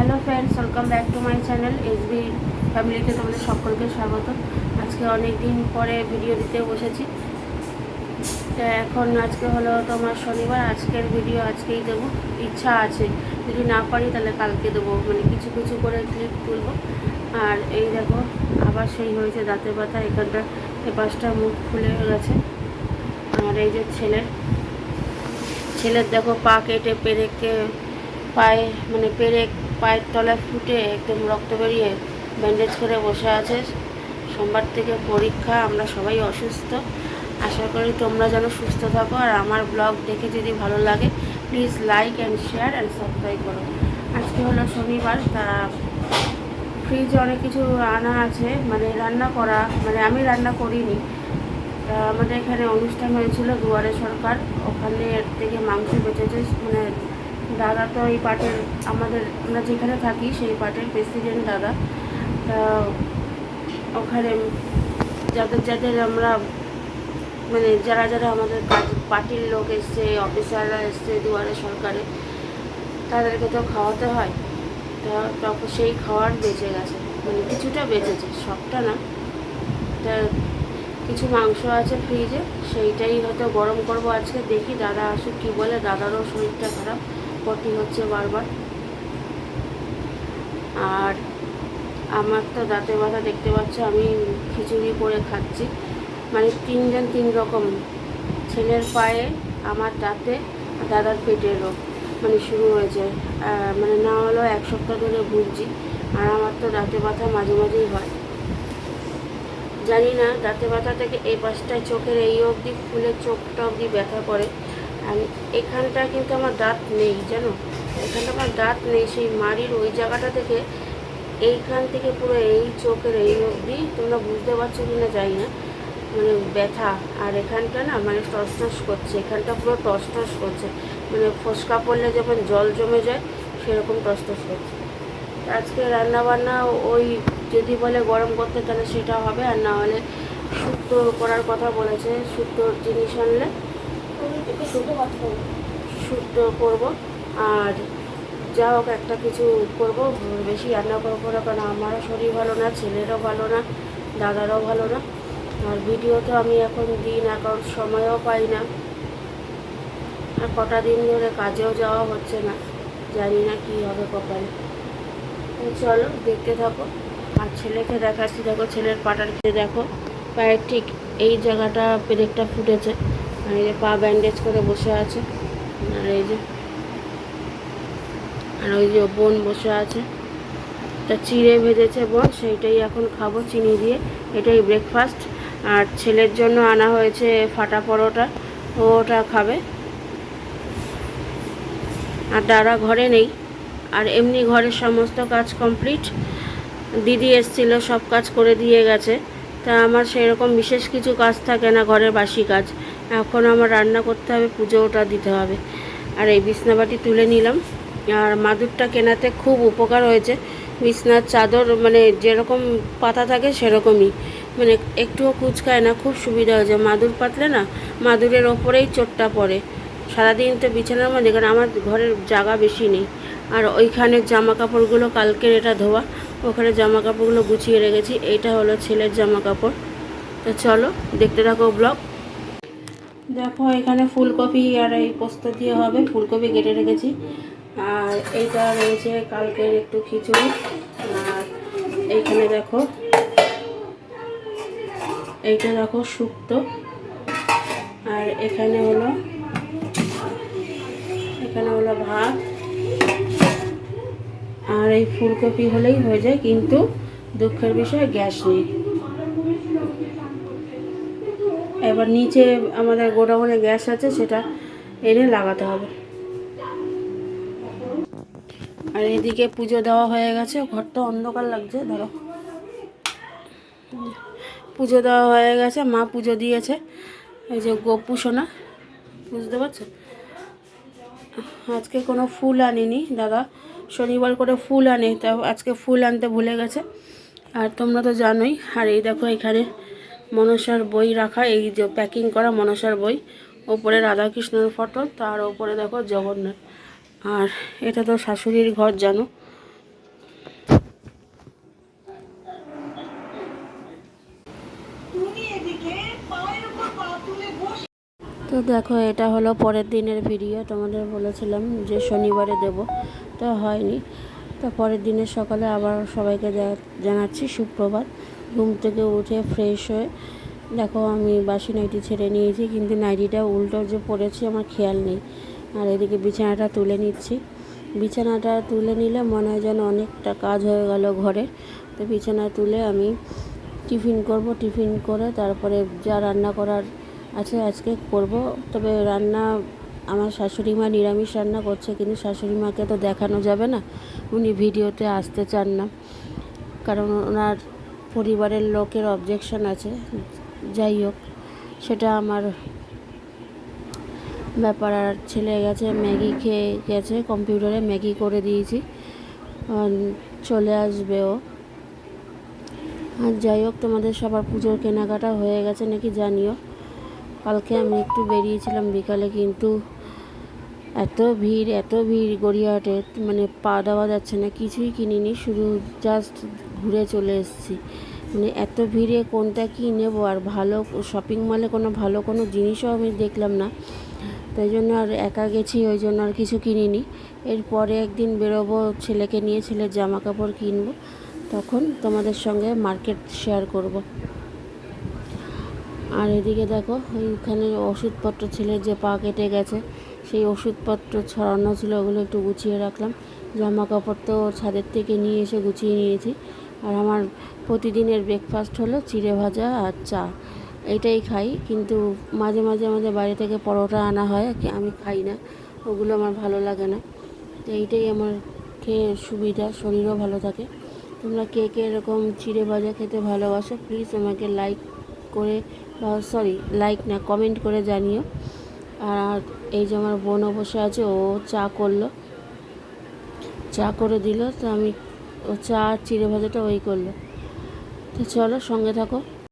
Hello friends, welcome back to my channel SB ফ্যামিলিতে তোমাদের সকলকে স্বাগত। আজকে অনেক দিন পরে ভিডিও দিতে বসেছি। আজকে হলো তোমার শনিবার, আজকের ভিডিও আজকেই দেবো। ইচ্ছা আছে, যদি না পারি তাহলে কালকে দেবো, মানে কিছু কিছু করে ক্লিপ তুলবো। আর এই দেখো আবার সেই হয়েছে দাঁতের ব্যথা, এখানটা এপাশটা মুখ ফুলে গেছে। আর এই যে ছেলের দেখো পা কেটে পেরেককে পায়ে মানে পায়ের তলায় ফুটে একদম রক্ত বেরিয়ে ব্যান্ডেজ করে বসে আছে। সোমবার থেকে পরীক্ষা, আমরা সবাই অসুস্থ। আশা করি তোমরা যেন সুস্থ থাকো। আর আমার ব্লগ দেখে যদি ভালো লাগে please like and share and subscribe করো। আজকে হলো শনিবার, তা ফ্রিজে অনেক কিছু আনা আছে, মানে রান্না করা, মানে আমি রান্না করিনি। আমাদের এখানে অনুষ্ঠান হয়েছিল দুয়ারে সরকার, ওখানে এর থেকে মাংস বেঁচেছে। মানে দাদা তো এই পার্টের, আমরা যেখানে থাকি সেই পার্টের প্রেসিডেন্ট দাদা। তা ওখানে যাদের আমরা মানে যারা আমাদের পার্টির লোক এসছে, অফিসাররা এসছে দুয়ারে সরকারে, তাদেরকে তো খাওয়াতে হয়। তখন সেই খাওয়ার বেঁচে গেছে, মানে কিছুটা বেঁচেছে, সবটা না। তা কিছু মাংস আছে ফ্রিজে, সেইটাই হয়তো গরম করব আজকে। দেখি দাদা আসুক কী বলে। দাদারও শরীরটা খারাপ, পটি হচ্ছে বারবার। আর আমার তো দাঁতে ব্যথা, দেখতে পাচ্ছ আমি খিচুড়ি করে খাচ্ছি। মানে তিনজন তিন রকম, ছেলের পায়ে, আমার দাঁতে, দাদার পেটের রোগ মানে শুরু হয়েছে। মানে না হলেও এক সপ্তাহ ধরে ভুগছি। আর আমার তো দাঁতে ব্যথা মাঝে মাঝেই হয়। জানি না, দাঁতে ব্যথা থেকে এই পাশটায় চোখের এই অবধি ফুলে চোখটা অবধি ব্যথা করে। আর এখানটা কিন্তু আমার দাঁত নেই, জানো, এখানটা আমার দাঁত নেই। সেই মাড়ির ওই জায়গাটা থেকে এইখান থেকে পুরো এই চোখের এই অবধি, তোমরা বুঝতে পারছো কি না জানি না, মানে ব্যথা। আর এখানটা না মানে টসটস করছে, এখানটা পুরো টসটস করছে, মানে ফোসকা পড়লে যখন জল জমে যায় সেরকম টসটস করছে। আজকে রান্নাবান্না ওই যদি বলে গরম করতে তাহলে সেটা হবে, আর না হলে শুক্তো করার কথা বলেছে। শুক্তোর জিনিস আনলে শুক্তো করব। আর যা হোক একটা কিছু করব, বেশি রান্না করবো না, কারণ আমারও শরীর ভালো না, ছেলেরও ভালো না, দাদারও ভালো না। আর ভিডিও তো আমি এখন দিই না, কারণ সময়ও পাই না। আর কটা দিন ধরে কাজেও যাওয়া হচ্ছে না, জানি না কী হবে কপালে। চলো দেখতে থাকো। আর ছেলেকে দেখাচ্ছি, দেখো ছেলের পাটার খেয়ে দেখো, পায়ের ঠিক এই জায়গাটা পেরেকটা ফুটেছে। আর এই যে পা ব্যান্ডেজ করে বসে আছে। আর এই যে আর ওই যে বোন বসে আছে, তা চিড়ে ভেজেছে বোন, সেইটাই এখন খাবো চিনি দিয়ে। এটাই ব্রেকফাস্ট। আর ছেলের জন্য আনা হয়েছে ফাটা পরোটা, ওটা খাবে। আর দাদা ঘরে নেই। আর এমনি ঘরের সমস্ত কাজ কমপ্লিট, দিদি এসেছিলো, সব কাজ করে দিয়ে গেছে। তা আমার সেই রকম বিশেষ কিছু কাজ থাকে না, ঘরের বাসি কাজ। এখন আমার রান্না করতে হবে, পুজোটা দিতে হবে। আর এই বিছনাবাটি তুলে নিলাম। আর মাদুরটা কেনাতে খুব উপকার হয়েছে। বিছনার চাদর মানে যেরকম পাতা থাকে সেরকমই, মানে একটুও কুচকায় না, খুব সুবিধা হয়েছে। মাদুর পাতলে না, মাদুরের ওপরেই চোটটা পড়ে। সারাদিন তো বিছানার মধ্যে, কারণ আমার ঘরের জায়গা বেশি নেই। আর ওইখানের জামা কাপড়গুলো কালকের এটা ধোয়া, ওখানে জামা কাপড়গুলো গুছিয়ে রেখেছি। এইটা হলো ছেলের জামা কাপড়। তো চলো দেখতে থাকো ব্লগ। দেখো এখানে ফুলকপি আর এই পোস্ত দিয়ে হবে, ফুলকপি কেটে রেখেছি। আর এইটা রয়েছে কালকের একটু খিচুড়ি। আর এইখানে দেখো, এইটা দেখো শুক্তো। আর এখানে হলো ভাত। আর এই ফুলকপি হলেই হয়ে যায়, কিন্তু দুঃখের বিষয় গ্যাস নেই। এবার নিচে আমাদের গোডাউনে গ্যাস আছে, সেটা এনে লাগাতে হবে। আর এদিকে পুজো দেওয়া হয়ে গেছে, ঘরটা অন্ধকার লাগছে, ধরো পুজো দেওয়া হয়ে গেছে, মা পুজো দিয়েছে। এই যে গোপু সোনা, বুঝতে পারছো। আজকে কোনো ফুল আনিনি, দাদা শনিবার করে ফুল আনে, তা আজকে ফুল আনতে ভুলে গেছে। আর তোমরা তো জানোই। আর এই দেখো এখানে মনসার বই রাখা, এই যে প্যাকিং করা মনসার বই, ওপরে রাধাকৃষ্ণের ফটো, তার ওপরে দেখো জগন্নাথ। আর এটা তো শাশুড়ির ঘর, জানো। তো দেখো, এটা হলো পরের দিনের ভিডিও। তোমাদের বলেছিলাম যে শনিবারে দেব, তো হয়নি। তো পরের দিনের সকালে আবার সবাইকে জানাচ্ছি সুপ্রভাত। ঘুম থেকে উঠে ফ্রেশ হয়ে দেখো আমি বাসি নাইটি ছেড়ে নিয়েছি, কিন্তু নাইটিটা উল্টো যে পড়েছি আমার খেয়াল নেই। আর এদিকে বিছানাটা তুলে নিচ্ছি। বিছানাটা তুলে নিলে মনে হয় যেন অনেকটা কাজ হয়ে গেল ঘরে। তো বিছানা তুলে আমি টিফিন করব, টিফিন করে তারপরে যা রান্না করার আছে আজকে করব। তবে রান্না আমার শাশুড়ি মা নিরামিষ রান্না করছে, কিন্তু শাশুড়ি মাকে তো দেখানো যাবে না, উনি ভিডিওতে আসতে চান না, কারণ ওনার পরিবারের লোকের অবজেকশন আছে। যাই হোক, সেটা আমার ব্যাপার। আর ছেলে গেছে ম্যাগি খেয়ে গেছে, কম্পিউটারে ম্যাগি করে দিয়েছি, চলে আসবে ও। আর যাই হোক, তোমাদের সবার পুজোর কেনাকাটা হয়ে গেছে নাকি জানিও। কালকে আমি একটু বেরিয়েছিলাম বিকালে, কিন্তু এত ভিড় গড়িয়াহাটে, মানে পা দেওয়া যাচ্ছে না। কিছুই কিনিনি, শুধু জাস্ট ঘুরে চলে এসেছি। মানে এত ভিড়ে কোনটা কী নেব, আর ভালো শপিং মলে ভালো কোনো জিনিসও আমি দেখলাম না। তাই জন্য আর একা গেছি, ওই জন্য আর কিছু কিনিনি। এরপরে একদিন বেরোবো ছেলেকে নিয়ে, ছেলের জামা কাপড় কিনবো, তখন তোমাদের সঙ্গে মার্কেট শেয়ার করব। আর এদিকে দেখো, ওইখানে ওষুধপত্র, ছেলের যে পা কেটে গেছে সেই ওষুধপত্র ছড়ানো ছিল, ওগুলো একটু গুছিয়ে রাখলাম। জামা কাপড় তো ছাদের থেকে নিয়ে এসে গুছিয়ে নিয়েছি। আর আমার প্রতিদিনের ব্রেকফাস্ট হলো চিড়ে ভাজা আর চা, এইটাই খাই। কিন্তু মাঝে মাঝে আমাদের বাড়ি থেকে পরোটা আনা হয়, আমি খাই না, ওগুলো আমার ভালো লাগে না। তো এইটাই আমার খেয়ে সুবিধা, শরীরও ভালো থাকে। তোমরা কে কে এরকম চিড়ে ভাজা খেতে ভালোবাসো, প্লিজ আমাকে লাইক করে, লাইক না, কমেন্ট করে জানিও। আর এই যে আমার বোনও বসে আছে, ও চা করলো, চা করে দিল, তো আমি ও চা আর চিড়ে ভাজাটা ওই করলো। তো চলো, সঙ্গে থাকো।